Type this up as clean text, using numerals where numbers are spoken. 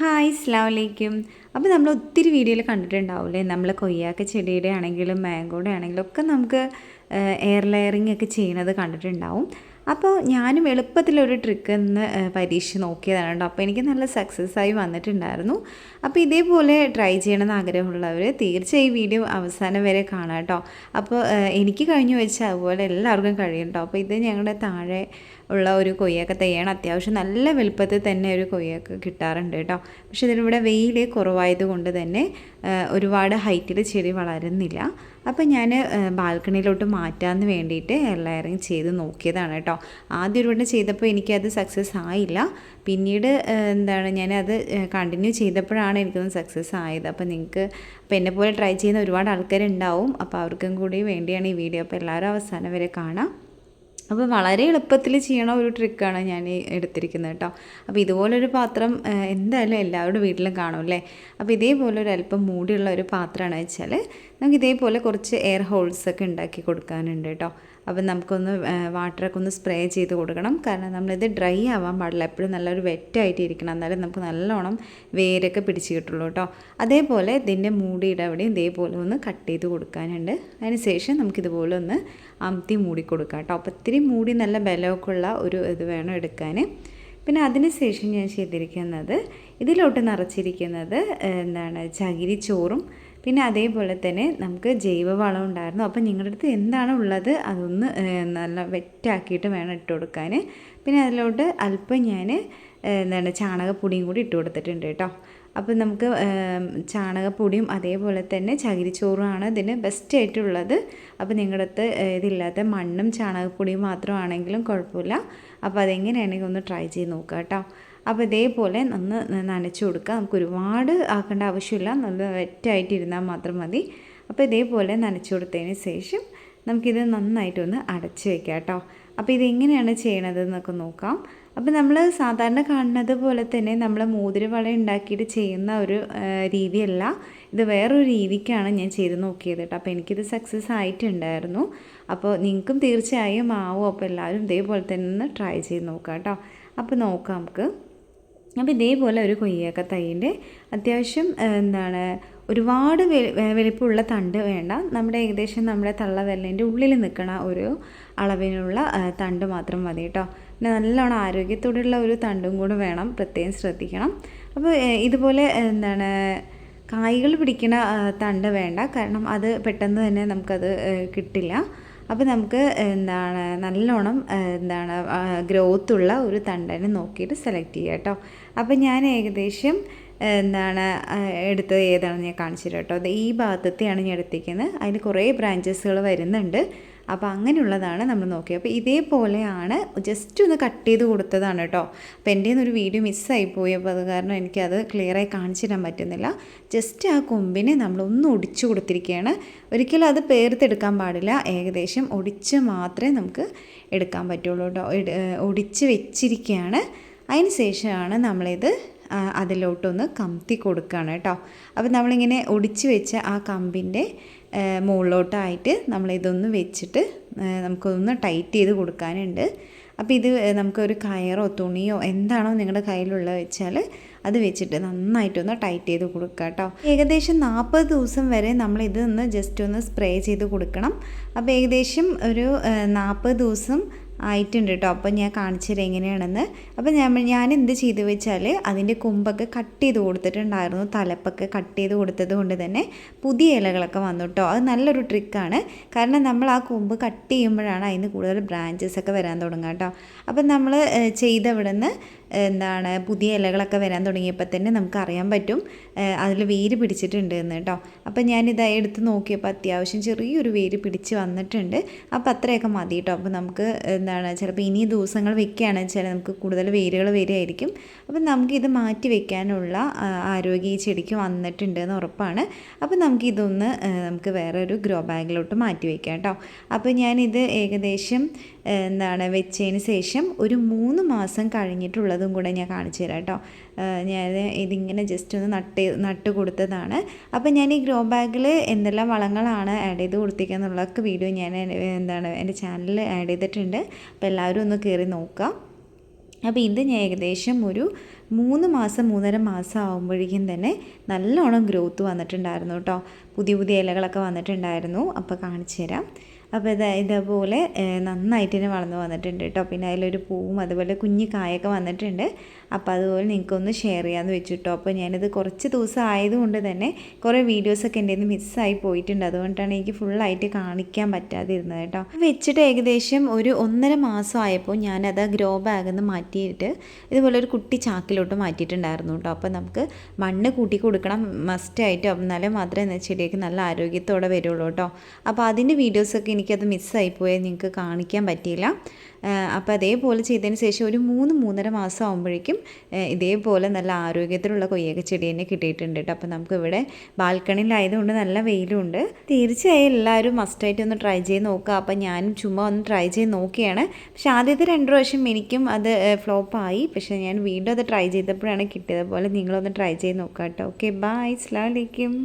Hi അസ്സലാമു അലൈക്കും. അപ്പോൾ നമ്മൾ ഒത്തിരി വീഡിയോയിൽ കണ്ടിട്ടുണ്ടാവില്ലേ, നമ്മൾ കൊയ്യാക്ക ചെടിയുടെ ആണെങ്കിലും മാംഗോയുടെ ആണെങ്കിലും ഒക്കെ നമുക്ക് എയർ ലെയറിങ് ഒക്കെ ചെയ്യുന്നത് കണ്ടിട്ടുണ്ടാവും. അപ്പോൾ ഞാനും എളുപ്പത്തിലൊരു ട്രിക്ക് ഒന്ന് പരീക്ഷിച്ച് നോക്കിയതാണ് കേട്ടോ. അപ്പോൾ എനിക്ക് നല്ല സക്സസ് ആയി വന്നിട്ടുണ്ടായിരുന്നു. അപ്പോൾ ഇതേപോലെ ട്രൈ ചെയ്യണമെന്ന് ആഗ്രഹമുള്ളവർ തീർച്ചയായും ഈ വീഡിയോ അവസാനം വരെ കാണാം കേട്ടോ. അപ്പോൾ എനിക്ക് കഴിഞ്ഞു വെച്ചാൽ അതുപോലെ എല്ലാവർക്കും കഴിയും കേട്ടോ. അപ്പോൾ ഇത് ഞങ്ങളുടെ താഴെ ഉള്ള ഒരു കൊയ്യാക്ക തൈയാണ്. അത്യാവശ്യം നല്ല വലുപ്പത്തിൽ തന്നെ ഒരു കൊയ്യാക്ക കിട്ടാറുണ്ട് കേട്ടോ. പക്ഷേ ഇതിലിവിടെ വെയിൽ കുറവായത് കൊണ്ട് തന്നെ ഒരുപാട് ഹൈറ്റിൽ ചെടി വളരുന്നില്ല. അപ്പോൾ ഞാൻ ബാൽക്കണിയിലോട്ട് മാറ്റാമെന്ന് വേണ്ടിയിട്ട് എയർ ലെയറിങ് ചെയ്ത് നോക്കിയതാണ് കേട്ടോ. ആദ്യം ഒരു വട്ടം ചെയ്തപ്പോൾ എനിക്കത് സക്സസ് ആയില്ല. പിന്നീട് ഞാനത് കണ്ടിന്യൂ ചെയ്തപ്പോഴാണ് എനിക്കൊന്ന് സക്സസ് ആയത്. അപ്പോൾ നിങ്ങൾക്ക് എന്നെപ്പോലെ ട്രൈ ചെയ്യുന്ന ഒരുപാട് ആൾക്കാരുണ്ടാവും. അപ്പോൾ അവർക്കും കൂടി വേണ്ടിയാണ് ഈ വീഡിയോ. അപ്പോൾ എല്ലാവരും അവസാനം വരെ കാണാം. അപ്പോൾ വളരെ എളുപ്പത്തിൽ ചെയ്യണ ഒരു ട്രിക്കാണ് ഞാൻ എടുത്തിരിക്കുന്നത് കേട്ടോ. അപ്പോൾ ഇതുപോലൊരു പാത്രം എന്തായാലും എല്ലാവരുടെ വീട്ടിലും കാണുമല്ലേ. അപ്പോൾ ഇതേപോലെ ഒരു അല്പം മൂടിയുള്ള ഒരു പാത്രമാണ് വെച്ചാൽ നമുക്ക് ഇതേപോലെ കുറച്ച് എയർ ഹോൾസൊക്കെ ഉണ്ടാക്കി കൊടുക്കാനുണ്ട് കേട്ടോ. അപ്പം നമുക്കൊന്ന് വാട്ടറൊക്കെ ഒന്ന് സ്പ്രേ ചെയ്ത് കൊടുക്കണം. കാരണം നമ്മളിത് ഡ്രൈ ആവാൻ പാടില്ല, എപ്പോഴും നല്ലൊരു വെറ്റായിട്ട് ഇരിക്കണം, എന്നാലും നമുക്ക് നല്ലോണം വേരൊക്കെ പിടിച്ച് കിട്ടുള്ളൂ കേട്ടോ. അതേപോലെ ഇതിൻ്റെ മൂടിയുടെ അവിടെയും ഇതേപോലെ ഒന്ന് കട്ട് ചെയ്ത് കൊടുക്കാനുണ്ട്. അതിനുശേഷം നമുക്കിതുപോലെ ഒന്ന് അമത്തി മൂടി കൊടുക്കാം കേട്ടോ. അപ്പോൾ ഇത്തിരി മൂടി നല്ല ബലമൊക്കെ ഉള്ള ഒരു ഇത് വേണം എടുക്കാൻ. പിന്നെ അതിന് ശേഷം ഞാൻ ചെയ്തിരിക്കുന്നത് ഇതിലോട്ട് നിറച്ചിരിക്കുന്നത് ചകിരിച്ചോറും പിന്നെ അതേപോലെ തന്നെ നമുക്ക് ജൈവവളം ഉണ്ടായിരുന്നു. അപ്പം നിങ്ങളുടെ അടുത്ത് എന്താണ് ഉള്ളത് അതൊന്ന് നല്ല വെറ്റാക്കിയിട്ട് വേണം ഇട്ട് കൊടുക്കാൻ. പിന്നെ അതിലോട്ട് അല്പം ഞാൻ ചാണകപ്പൊടിയും കൂടി ഇട്ട് കൊടുത്തിട്ടുണ്ട് കേട്ടോ. അപ്പം നമുക്ക് ചാണകപ്പൊടിയും അതേപോലെ തന്നെ ചകിരിച്ചോറുമാണ് ഇതിന് ബെസ്റ്റ് ആയിട്ടുള്ളത്. അപ്പോൾ നിങ്ങളുടെ അടുത്ത് ഇതില്ലാത്ത മണ്ണും ചാണകപ്പൊടിയും മാത്രമാണെങ്കിലും കുഴപ്പമില്ല. അപ്പോൾ അതെങ്ങനെയാണെങ്കിൽ ഒന്ന് ട്രൈ ചെയ്ത് നോക്കുക കേട്ടോ. അപ്പോൾ ഇതേപോലെ നനച്ച് കൊടുക്കുക. നമുക്ക് ഒരുപാട് ആക്കേണ്ട ആവശ്യമില്ല, നല്ല വെറ്റായിട്ടിരുന്നാൽ മാത്രം മതി. അപ്പോൾ ഇതേപോലെ നനച്ച് കൊടുത്തതിന് ശേഷം നമുക്കിത് നന്നായിട്ടൊന്ന് അടച്ച് വയ്ക്കാം കേട്ടോ. അപ്പോൾ ഇതെങ്ങനെയാണ് ചെയ്യണതെന്നൊക്കെ നോക്കാം. അപ്പോൾ നമ്മൾ സാധാരണ കാണുന്നത് പോലെ തന്നെ നമ്മൾ മോതിരവള ഉണ്ടാക്കിയിട്ട് ചെയ്യുന്ന ഒരു രീതിയല്ല, ഇത് വേറൊരു രീതിക്കാണ് ഞാൻ ചെയ്ത് നോക്കിയത് കേട്ടോ. അപ്പോൾ എനിക്കിത് സക്സസ് ആയിട്ടുണ്ടായിരുന്നു. അപ്പോൾ നിങ്ങൾക്കും തീർച്ചയായും ആവും. അപ്പോൾ എല്ലാവരും ഇതേപോലെ തന്നെ ഒന്ന് ട്രൈ ചെയ്ത് നോക്കാം കേട്ടോ. അപ്പോൾ നോക്കാം നമുക്ക്. അപ്പോൾ ഇതേപോലെ ഒരു കൊയ്യാക്ക തൈൻ്റെ അത്യാവശ്യം ഒരുപാട് വലിപ്പമുള്ള തണ്ട് വേണ്ട. ഏകദേശം നമ്മുടെ തള്ളവിരലിൻ്റെ ഉള്ളിൽ നിൽക്കണ ഒരു അളവിനുള്ള തണ്ട് മാത്രം മതി കേട്ടോ. പിന്നെ നല്ലോണം ആരോഗ്യത്തോടെയുള്ള ഒരു തണ്ടും കൂടെ വേണം, പ്രത്യേകം ശ്രദ്ധിക്കണം. അപ്പോൾ ഇതുപോലെ കായ്കൾ പിടിക്കുന്ന തണ്ട് വേണ്ട, കാരണം അത് പെട്ടെന്ന് തന്നെ നമുക്കത് കിട്ടില്ല. അപ്പോൾ നമുക്ക് നല്ലോണം ഗ്രോത്തുള്ള ഒരു തണ്ടിനെ നോക്കിയിട്ട് സെലക്ട് ചെയ്യുക കേട്ടോ. അപ്പോൾ ഞാൻ ഏകദേശം എടുത്തത് ഏതാണെന്ന് ഞാൻ കാണിച്ചു തരാം കേട്ടോ. അത് ഈ ഭാഗത്തെയാണ് ഞാൻ എടുത്തിരിക്കുന്നത്. അതിന് കുറേ ബ്രാഞ്ചസുകൾ വരുന്നുണ്ട്. അപ്പോൾ അങ്ങനെയുള്ളതാണ് നമ്മൾ നോക്കിയത്. അപ്പോൾ ഇതേപോലെയാണ് ജസ്റ്റ് ഒന്ന് കട്ട് ചെയ്ത് കൊടുത്തതാണ് കേട്ടോ. അപ്പോൾ എൻ്റെ ഒരു വീഡിയോ മിസ്സായിപ്പോയി. അപ്പോൾ അത് കാരണം എനിക്കത് ക്ലിയറായി കാണിച്ചു തരാൻ പറ്റുന്നില്ല. ജസ്റ്റ് ആ കൊമ്പിനെ നമ്മളൊന്ന് ഒടിച്ചു കൊടുത്തിരിക്കുകയാണ്. ഒരിക്കലും അത് പേർത്തെടുക്കാൻ പാടില്ല, ഏകദേശം ഒടിച്ച് മാത്രമേ നമുക്ക് എടുക്കാൻ പറ്റുള്ളൂ കേട്ടോ. ഒടിച്ച് വെച്ചിരിക്കുകയാണ്. അതിന് ശേഷമാണ് നമ്മളിത് അതിലോട്ടൊന്ന് കമത്തി കൊടുക്കുകയാണ് കേട്ടോ. അപ്പോൾ നമ്മളിങ്ങനെ ഒടിച്ച് വെച്ച ആ കമ്പിൻ്റെ മുകളിലോട്ടായിട്ട് നമ്മളിതൊന്ന് വെച്ചിട്ട് നമുക്കൊന്ന് ടൈറ്റ് ചെയ്ത് കൊടുക്കാനുണ്ട്. അപ്പോൾ ഇത് നമുക്കൊരു കയറോ തുണിയോ എന്താണോ നിങ്ങളുടെ കയ്യിലുള്ള വെച്ചാൽ അത് വെച്ചിട്ട് നന്നായിട്ടൊന്ന് ടൈറ്റ് ചെയ്ത് കൊടുക്കുക കേട്ടോ. ഏകദേശം 40 ദിവസം വരെ നമ്മളിതൊന്ന് ജസ്റ്റ് ഒന്ന് സ്പ്രേ ചെയ്ത് കൊടുക്കണം. അപ്പോൾ ഏകദേശം ഒരു 40 ദിവസം ആയിട്ടുണ്ട് കേട്ടോ. അപ്പോൾ ഞാൻ കാണിച്ചു തരാം എങ്ങനെയാണെന്ന്. അപ്പോൾ ഞാൻ എന്ത് ചെയ്തു വെച്ചാൽ അതിൻ്റെ കൊമ്പൊക്കെ കട്ട് ചെയ്ത് കൊടുത്തിട്ടുണ്ടായിരുന്നു. തലപ്പൊക്കെ കട്ട് ചെയ്ത് കൊടുത്തത് കൊണ്ട് തന്നെ പുതിയ ഇലകളൊക്കെ വന്നു കേട്ടോ. അത് നല്ലൊരു ട്രിക്കാണ്. കാരണം നമ്മൾ ആ കൊമ്പ് കട്ട് ചെയ്യുമ്പോഴാണ് അതിന് കൂടുതൽ ബ്രാഞ്ചസ് ഒക്കെ വരാൻ തുടങ്ങുക കേട്ടോ. അപ്പം നമ്മൾ ചെയ്തവിടെ നിന്ന് പുതിയ ഇലകളൊക്കെ വരാൻ തുടങ്ങിയപ്പോൾ തന്നെ നമുക്ക് അറിയാൻ പറ്റും അതിൽ വേര് പിടിച്ചിട്ടുണ്ട് എന്ന് കേട്ടോ. അപ്പം ഞാനിത് എടുത്ത് നോക്കിയപ്പോൾ അത്യാവശ്യം ചെറിയൊരു വേര് പിടിച്ച് വന്നിട്ടുണ്ട്. അപ്പോൾ അത്രയൊക്കെ മതി കേട്ടോ. അപ്പോൾ നമുക്ക് ചിലപ്പോൾ ഇനി ദിവസങ്ങൾ വെക്കുകയാണെന്ന് വെച്ചാൽ നമുക്ക് കൂടുതൽ വേരുകൾ വരികയായിരിക്കും. അപ്പം നമുക്കിത് മാറ്റി വെക്കാനുള്ള ആരോഗ്യം ഈ ചെടിക്ക് വന്നിട്ടുണ്ട് എന്ന് ഉറപ്പാണ്. അപ്പം നമുക്ക് വേറെ ഒരു ഗ്രോ ബാഗിലോട്ട് മാറ്റി വയ്ക്കാം കേട്ടോ. അപ്പോൾ ഞാനിത് ഏകദേശം വെച്ചതിന് ശേഷം ഒരു 3 മാസം കഴിഞ്ഞിട്ടുള്ളതും കൂടെ ഞാൻ കാണിച്ചു തരാം കേട്ടോ. ഞാൻ ഇതിങ്ങനെ ജസ്റ്റ് ഒന്ന് നട്ട് കൊടുത്തതാണ്. അപ്പോൾ ഞാൻ ഈ ഗ്രോ ബാഗിൽ എന്തെല്ലാം വളങ്ങളാണ് ആഡ് ചെയ്ത് കൊടുത്തിരിക്കുക എന്നുള്ളതൊക്കെ വീഡിയോ ഞാൻ എൻ്റെ ചാനലിൽ ആഡ് ചെയ്തിട്ടുണ്ട്. അപ്പോൾ എല്ലാവരും ഒന്ന് കയറി നോക്കാം. അപ്പോൾ ഇത് ഞാൻ ഏകദേശം ഒരു 3 മാസം 3.5 മാസം ആകുമ്പോഴേക്കും തന്നെ നല്ലോണം ഗ്രോത്ത് വന്നിട്ടുണ്ടായിരുന്നു കേട്ടോ. പുതിയ പുതിയ ഇലകളൊക്കെ വന്നിട്ടുണ്ടായിരുന്നു. അപ്പോൾ കാണിച്ചു തരാം. അപ്പോൾ ഇതേപോലെ നന്നായിട്ട് തന്നെ വളർന്നു വന്നിട്ടുണ്ട് കേട്ടോ. പിന്നെ അതിലൊരു പൂവും അതുപോലെ കുഞ്ഞു കായൊക്കെ വന്നിട്ടുണ്ട്. അപ്പോൾ അതുപോലെ നിങ്ങൾക്കൊന്ന് ഷെയർ ചെയ്യാമെന്ന് വെച്ചിട്ടോ. അപ്പോൾ ഞാനിത് കുറച്ച് ദിവസം ആയതുകൊണ്ട് തന്നെ കുറേ വീഡിയോസൊക്കെ എൻ്റെ നിന്ന് മിസ്സായി പോയിട്ടുണ്ട്. അതുകൊണ്ടാണ് എനിക്ക് ഫുള്ളായിട്ട് കാണിക്കാൻ പറ്റാതിരുന്നത് കേട്ടോ. വെച്ചിട്ട് ഏകദേശം ഒരു 1.5 മാസം ആയപ്പോൾ ഞാനത് ഗ്രോ ബാഗിൽ നിന്ന് മാറ്റിയിട്ട് ഇതുപോലെ ഒരു കുട്ടി ചാക്കിലോട്ട് മാറ്റിയിട്ടുണ്ടായിരുന്നു കേട്ടോ. അപ്പോൾ നമുക്ക് മണ്ണ് കൂട്ടി കൊടുക്കണം മസ്റ്റായിട്ട്, എന്നാലേ മാത്രമേ ചെടിയൊക്കെ നല്ല ആരോഗ്യത്തോടെ വരുള്ളൂ കേട്ടോ. അപ്പോൾ അതിൻ്റെ വീഡിയോസൊക്കെ എനിക്കത് മിസ്സായിപ്പോയി, നിങ്ങൾക്ക് കാണിക്കാൻ പറ്റിയില്ല. അപ്പോൾ അതേപോലെ ചെയ്തതിന് ശേഷം ഒരു 3-3.5 മാസം ആകുമ്പോഴേക്കും ഇതേപോലെ നല്ല ആരോഗ്യത്തിലുള്ള കൊയ്യക്ക ചെടി തന്നെ കിട്ടിയിട്ടുണ്ട് കേട്ടോ. അപ്പോൾ നമുക്കിവിടെ ബാൽക്കണിയിലായതുകൊണ്ട് നല്ല വെയിലുണ്ട്. തീർച്ചയായും എല്ലാവരും മസ്റ്റായിട്ട് ഒന്ന് ട്രൈ ചെയ്ത് നോക്കുക. അപ്പോൾ ഞാനും ചുമ്മാ ഒന്ന് ട്രൈ ചെയ്ത് നോക്കിയാണ്. പക്ഷേ ആദ്യത്തെ 2 പ്രാവശ്യം എനിക്കും അത് ഫ്ലോപ്പായി. പക്ഷേ ഞാൻ വീണ്ടും അത് ട്രൈ ചെയ്തപ്പോഴാണ് കിട്ടിയത്. പോലെ നിങ്ങളൊന്ന് ട്രൈ ചെയ്ത് നോക്കുക കേട്ടോ. ഓക്കെ, ബൈ, അസ്സലാമു അലൈക്കും.